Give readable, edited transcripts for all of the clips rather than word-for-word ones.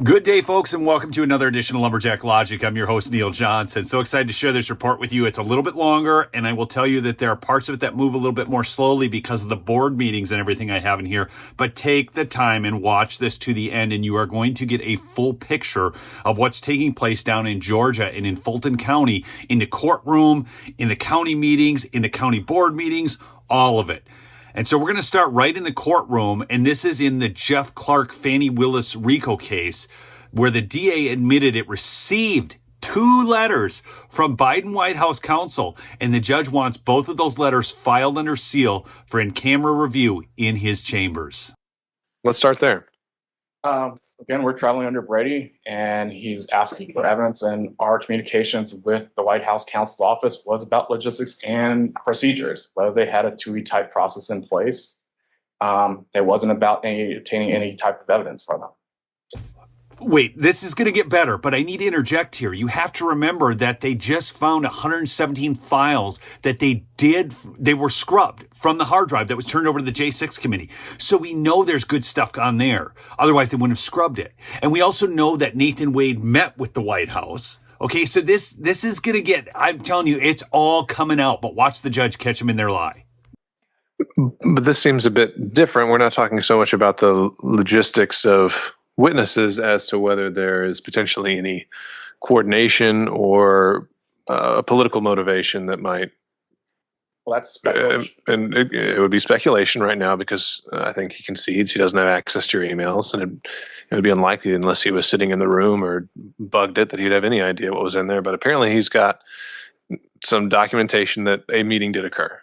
Good day, folks, and welcome to another edition of Lumberjack Logic. I'm your host, Neil Johnson. So excited to share this report with you. It's a little bit longer, and I will tell you that there are parts of it that move a little bit more slowly because of the board meetings and everything I have in here. But take the time and watch this to the end, and you are going to get a full picture of what's taking place down in Georgia and in Fulton County, in the courtroom, in the county meetings, in the county board meetings, all of it. And so we're going to start right in the courtroom, and this is in the Jeff Clark Fani Willis RICO case, where the DA admitted it received 2 letters from Biden White House counsel, and the judge wants both of those letters filed under seal for in-camera review in his chambers. Let's start there. Again, we're traveling under Brady, and he's asking for evidence, and our communications with the White House counsel's office was about logistics and procedures, whether they had a TUI type process in place. It wasn't about obtaining any type of evidence from them. Wait, this is going to get better, but I need to interject here. You have to remember that they just found 117 files that they were scrubbed from the hard drive that was turned over to the J6 committee. So we know there's good stuff on there. Otherwise, they wouldn't have scrubbed it. And we also know that Nathan Wade met with the White House. Okay, so this is going to get, I'm telling you, it's all coming out, but watch the judge catch them in their lie. But this seems a bit different. We're not talking so much about the logistics of witnesses as to whether there is potentially any coordination or political motivation that might. Well, that's speculation. And it would be speculation right now because I think he concedes he doesn't have access to your emails, and it would be unlikely unless he was sitting in the room or bugged it that he'd have any idea what was in there. But apparently he's got some documentation that a meeting did occur.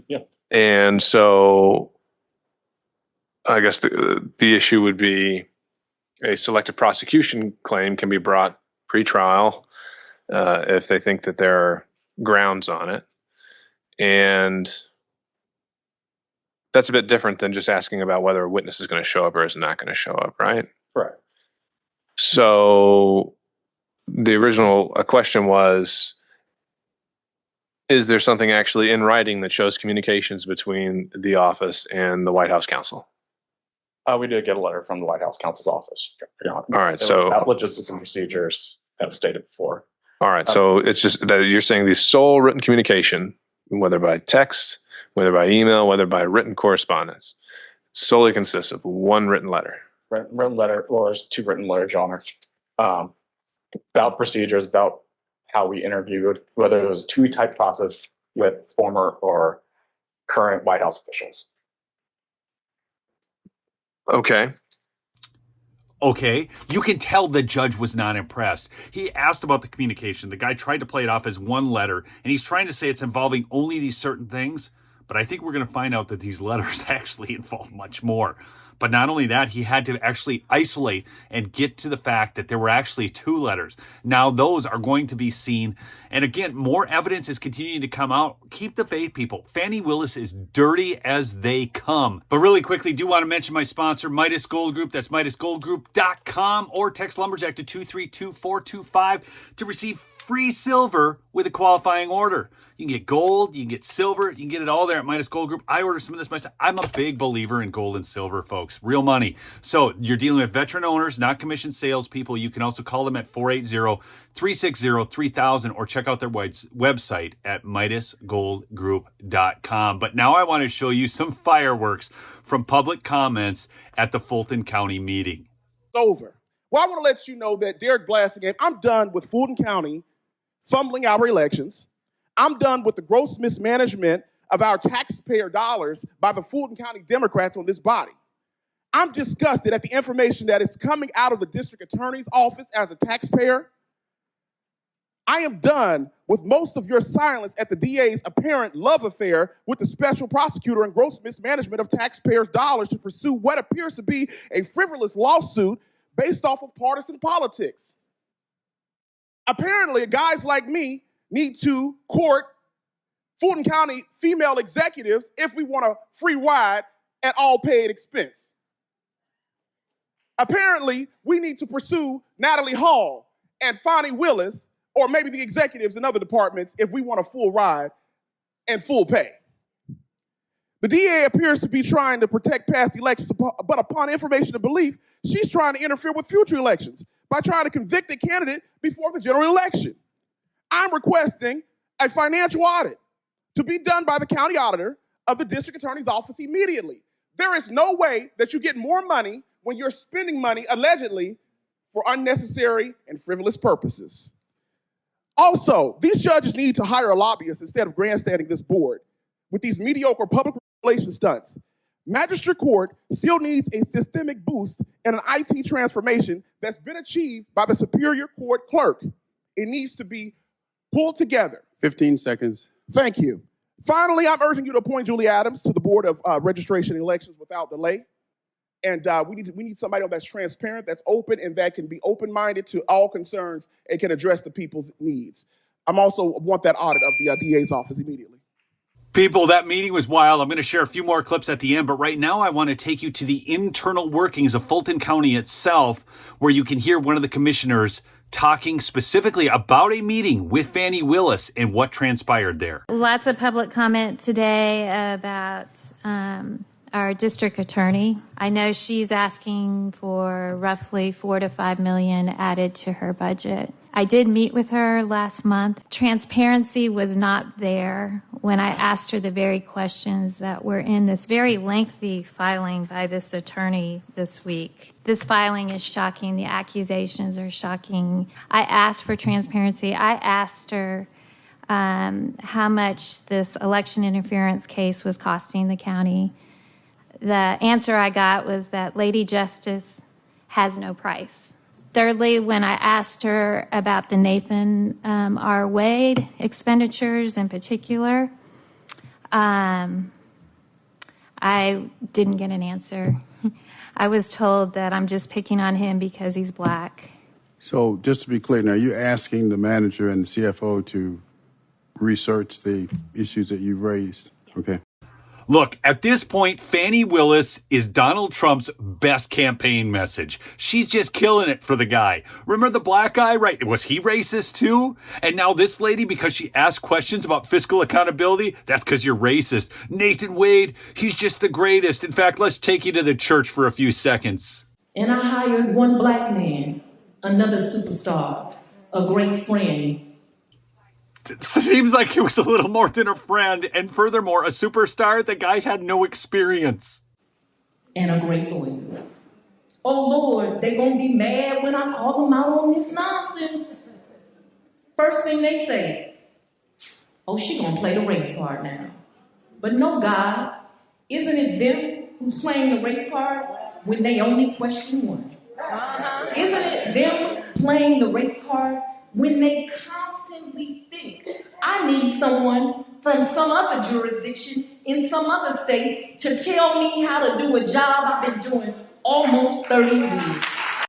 Yeah. And so I guess the issue would be a selective prosecution claim can be brought pre-trial if they think that there are grounds on it. And that's a bit different than just asking about whether a witness is going to show up or is not going to show up, right? Right. So the original question was, is there something actually in writing that shows communications between the office and the White House counsel? We did get a letter from the White House counsel's office. All right, so about logistics and procedures, as stated before. All right, so it's just that you're saying the sole written communication, whether by text, whether by email, whether by written correspondence, solely consists of one written letter. Written letter, well, there's 2 written letters, Your Honor, about procedures, about how we interviewed, whether it was a TUI type process with former or current White House officials. Okay. You can tell the judge was not impressed. He asked about the communication. The guy tried to play it off as one letter, and he's trying to say it's involving only these certain things. But I think we're going to find out that these letters actually involve much more. But not only that, he had to actually isolate and get to the fact that there were actually 2 letters. Now those are going to be seen. And again, more evidence is continuing to come out. Keep the faith, people. Fani Willis is dirty as they come. But really quickly, do want to mention my sponsor, Midas Gold Group. That's MidasGoldGroup.com, or text Lumberjack to 232425 to receive free silver with a qualifying order. You can get gold, you can get silver, you can get it all there at Midas Gold Group. I ordered some of this myself. I'm a big believer in gold and silver, folks. Real money. So you're dealing with veteran owners, not commissioned salespeople. You can also call them at 480-360-3000 or check out their website at MidasGoldGroup.com. But now I want to show you some fireworks from public comments at the Fulton County meeting. It's over. Well, I want to let you know that Derek Blassigan, I'm done with Fulton County fumbling our elections. I'm done with the gross mismanagement of our taxpayer dollars by the Fulton County Democrats on this body. I'm disgusted at the information that is coming out of the district attorney's office as a taxpayer. I am done with most of your silence at the DA's apparent love affair with the special prosecutor and gross mismanagement of taxpayers' dollars to pursue what appears to be a frivolous lawsuit based off of partisan politics. Apparently, guys like me need to court Fulton County female executives if we want a free ride at all paid expense. Apparently, we need to pursue Natalie Hall and Fani Willis, or maybe the executives in other departments, if we want a full ride and full pay. The DA appears to be trying to protect past elections, but upon information and belief, she's trying to interfere with future elections by trying to convict a candidate before the general election. I'm requesting a financial audit to be done by the county auditor of the district attorney's office immediately. There is no way that you get more money when you're spending money, allegedly, for unnecessary and frivolous purposes. Also, these judges need to hire a lobbyist instead of grandstanding this board with these mediocre public relations stunts. Magistrate Court still needs a systemic boost and an IT transformation that's been achieved by the Superior Court clerk. It needs to be pulled together. 15 seconds. Thank you. Finally, I'm urging you to appoint Julie Adams to the Board of Registration and Elections without delay. And we need somebody that's transparent, that's open, and that can be open-minded to all concerns and can address the people's needs. I'm also want that audit of the DA's office immediately. People, that meeting was wild. I'm going to share a few more clips at the end, but right now I want to take you to the internal workings of Fulton County itself, where you can hear one of the commissioners talking specifically about a meeting with Fani Willis and what transpired there. Lots of public comment today about our district attorney. I know she's asking for roughly $4 to $5 million added to her budget. I did meet with her last month. Transparency was not there when I asked her the very questions that were in this very lengthy filing by this attorney this week. This filing is shocking. The accusations are shocking. I asked for transparency. I asked her how much this election interference case was costing the county. The answer I got was that Lady Justice has no price. Thirdly, when I asked her about the Nathan R. Wade expenditures in particular, I didn't get an answer. I was told that I'm just picking on him because he's black. So just to be clear, now you're asking the manager and the CFO to research the issues that you've raised. Okay. Look, at this point, Fani Willis is Donald Trump's best campaign message. She's just killing it for the guy. Remember the black guy, right? Was he racist too? And now this lady, because she asked questions about fiscal accountability, that's because you're racist. Nathan Wade, he's just the greatest. In fact, let's take you to the church for a few seconds. And I hired one black man, another superstar, a great friend. It seems like it was a little more than a friend, and furthermore, a superstar. The guy had no experience. And a great lawyer. Oh Lord, they gonna be mad when I call them out on this nonsense. First thing they say, oh, she gonna play the race card now. But no, God, isn't it them who's playing the race card when they only question one? Isn't it them playing the race card when they constantly think, I need someone from some other jurisdiction in some other state to tell me how to do a job I've been doing almost 30 years.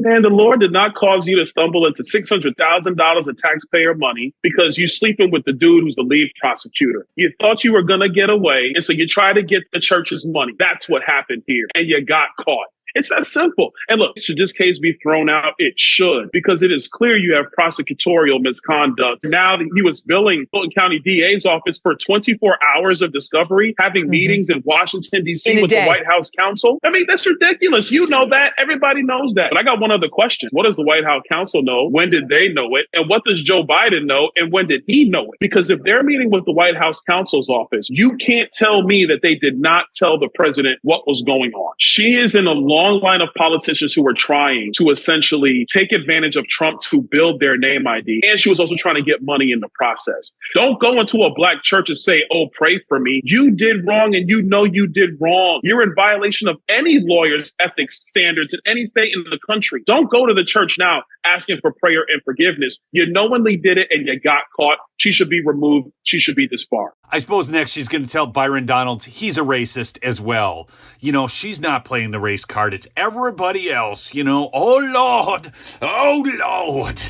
And the Lord did not cause you to stumble into $600,000 of taxpayer money because you're sleeping with the dude who's the lead prosecutor. You thought you were going to get away, and so you try to get the church's money. That's what happened here, and you got caught. It's that simple. And look, should this case be thrown out? It should, because it is clear you have prosecutorial misconduct. Now that he was billing Fulton County DA's office for 24 hours of discovery, having meetings in Washington, D.C. with the White House counsel. I mean, that's ridiculous. You know that. Everybody knows that. But I got one other question. What does the White House counsel know? When did they know it? And what does Joe Biden know? And when did he know it? Because if they're meeting with the White House counsel's office, you can't tell me that they did not tell the president what was going on. She is in a long line of politicians who were trying to essentially take advantage of Trump to build their name ID. And she was also trying to get money in the process. Don't go into a black church and say, oh, pray for me. You did wrong and you know you did wrong. You're in violation of any lawyer's ethics standards in any state in the country. Don't go to the church now asking for prayer and forgiveness. You knowingly did it and you got caught. She should be removed. She should be disbarred. I suppose next she's going to tell Byron Donalds he's a racist as well. You know, she's not playing the race card. It's everybody else, you know. Oh, Lord. Oh, Lord.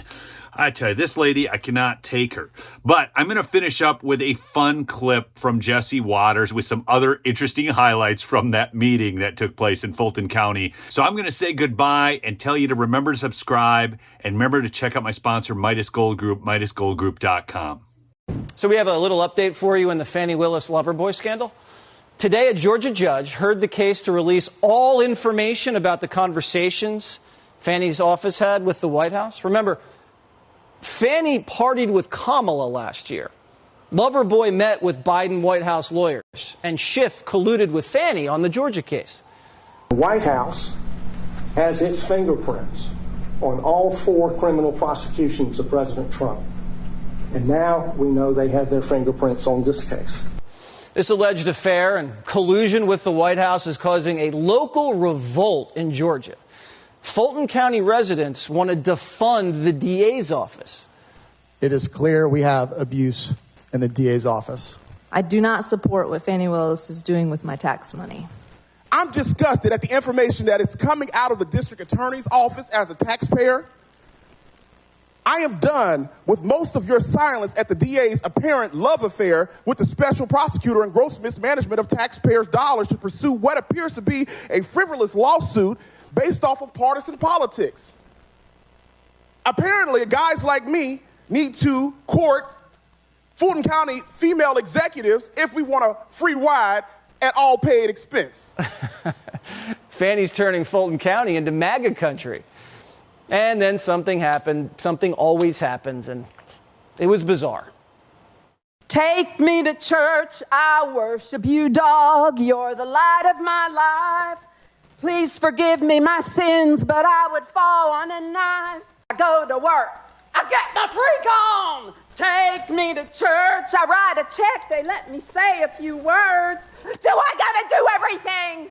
I tell you, this lady, I cannot take her. But I'm going to finish up with a fun clip from Jesse Waters with some other interesting highlights from that meeting that took place in Fulton County. So I'm going to say goodbye and tell you to remember to subscribe and remember to check out my sponsor, Midas Gold Group, MidasGoldGroup.com. So we have a little update for you in the Fani Willis Loverboy scandal. Today, a Georgia judge heard the case to release all information about the conversations Fani's office had with the White House. Remember, Fani partied with Kamala last year. Loverboy met with Biden White House lawyers, and Schiff colluded with Fani on the Georgia case. The White House has its fingerprints on all 4 criminal prosecutions of President Trump. And now we know they have their fingerprints on this case. This alleged affair and collusion with the White House is causing a local revolt in Georgia. Fulton County residents want to defund the DA's office. It is clear we have abuse in the DA's office. I do not support what Fani Willis is doing with my tax money. I'm disgusted at the information that is coming out of the district attorney's office as a taxpayer. I am done with most of your silence at the DA's apparent love affair with the special prosecutor and gross mismanagement of taxpayers' dollars to pursue what appears to be a frivolous lawsuit based off of partisan politics. Apparently, guys like me need to court Fulton County female executives if we want a free ride at all paid expense. Fani's turning Fulton County into MAGA country. And then something happened. Something always happens, and it was bizarre. Take me to church, I worship you, dog. You're the light of my life. Please forgive me my sins, but I would fall on a knife. I go to work, I get my freak on. Take me to church, I write a check, they let me say a few words. Do I gotta do everything?